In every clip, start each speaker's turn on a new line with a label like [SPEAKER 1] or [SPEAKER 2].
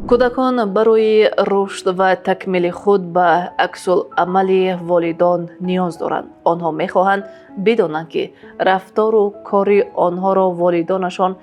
[SPEAKER 1] کودکان برای رشد و تکمیل خود به عکس‌العمل والدان نیاز دارند. آنها می‌خواهند بدانند که رفتار و کار آنها را والدانشان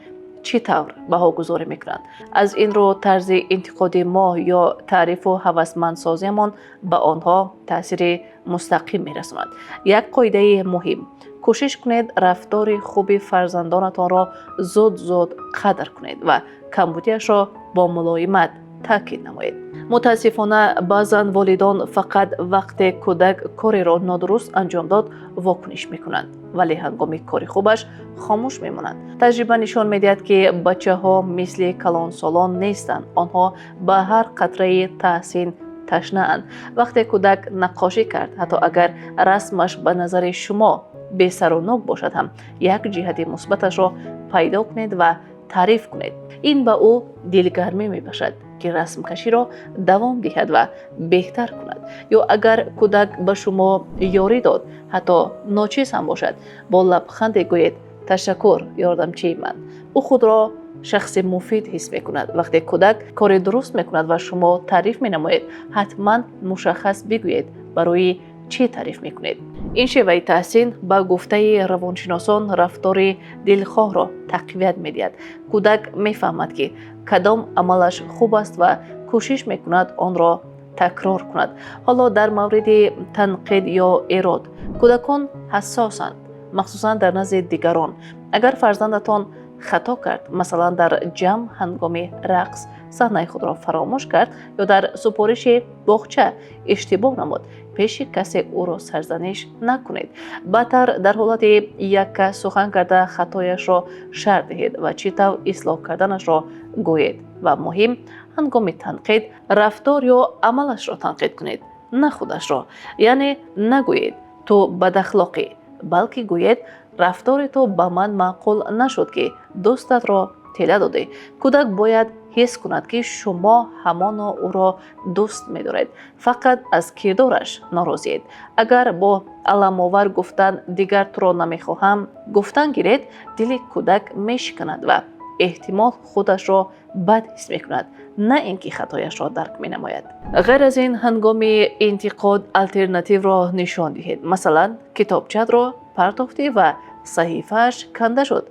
[SPEAKER 1] چطور بهاگذاری می‌کنند. از این رو طرز انتقاد ما یا تعریف و هوسمندسازیمان به آنها تاثیر مستقیم می‌رساند. یک قاعده مهم: کوشش کنید رفتار خوب فرزندانتان را زود قدر کنید و کمبودیش را با ملایمت تاکید نمایید. متاسفانه بعضا والدان فقط وقت کودک کاری را نادرست انجام داد واکنش میکنند، ولی هنگام کار خوبش خاموش میمانند. تجربه نشان میدهد که بچه ها مثل کلانسالان نیستند. آنها به هر قطره تحسین تشنه اند. وقتی کودک نقاشی کرد، حتی اگر رسمش به نظر شما بی سر و نوک باشد هم، یک جهت مثبتش را پیدا کنید و تعریف کنید. این به او دلگرمی می بخشد که رسم کشی را دوام دهد و بهتر کند. یا اگر کودک به شما یاری داد، حتی ناچیز هم باشد، با لبخند گویید تشکر یاردمچی من. او خود را شخص مفید حس می کند. وقتی کودک کار درست می کند و شما تعریف می نمایید، حتما مشخص بگویید برای چی تعریف می کنید. این شیوه تحسین با گفته روانشناسان رفتار دلخواه را تقویت می دهد. کودک می فهمد که کدام عملش خوب است و کوشش می کند آن را تکرار کند. حالا در مورد تنقید یا ایراد، کودکان حساسند، مخصوصا در نزد دیگران. اگر فرزندتان خطا کرد، مثلا در جمع هنگام رقص صحنه خود را فراموش کرد یا در سپارش باغچه اشتباه نمود، پیش کسی او را سرزنش نکنید. بدتر در حالت یک کس سخن کرده خطایش را شرح دهید و چطور اصلاح کردنش را گویید. و مهم، هنگام تنقید رفتار یا عملش را تنقید کنید، نه خودش را. یعنی نگویید تو بد اخلاقی، بلکه گویید رفتار تو به من معقول نشد که دوستت را تله داده. کودک باید حس کند که شما همانا او را دوست می‌دارید، فقط از کردارش ناراضیید. اگر با علم‌آور گفتن دیگر تو را نمیخواهم گفتن گیرید، دل کودک میشکند و احتمال خودش را بد حس میکند، نه اینکه خطایش را درک مینماید. غیر از این، هنگام انتقاد الترناتیو را نشان دهید. مثلا کتابچه را پرتافتی و صحیفه‌اش کنده شد.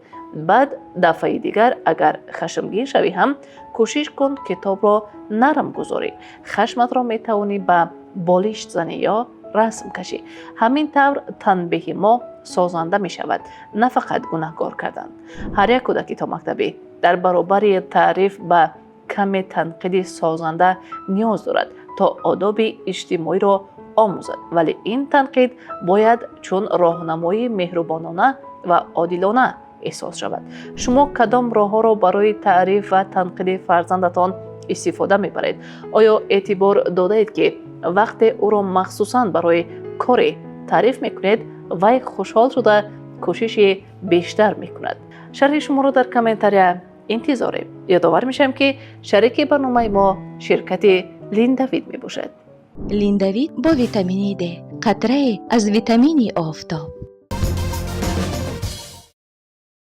[SPEAKER 1] بعد دفعه دیگر اگر خشمگین شوی هم کوشش کن کتاب را نرم گذاری. خشمت را میتوانی به بالشت زنی یا رسم کشی. همین طور تنبیه ما سازنده می شود، نه فقط گناهکار کردن. هر یک کودک تا مکتبی در برابر تعریف به کم تنقید سازنده نیاز دارد تا آداب اجتماعی را آموزد، ولی این تنقید باید چون راهنمایی مهربانانه و عادلانه احساس شود. شما کدام راه‌ها را برای تعریف و تنقید فرزندتان استفاده می‌برید؟ آیا اعتبار دادید که وقتی او را مخصوصاً برای کاری تعریف می‌کنید، وی خوشحال شده کوشش بیشتر می‌کند؟ شرح شما را در کامنتاری انتظار یادآور می‌شم که شریک برنامه ما شرکت لیندوید میباشد.
[SPEAKER 2] لیندوید با ویتامین د، قطره از ویتامین آفتاب.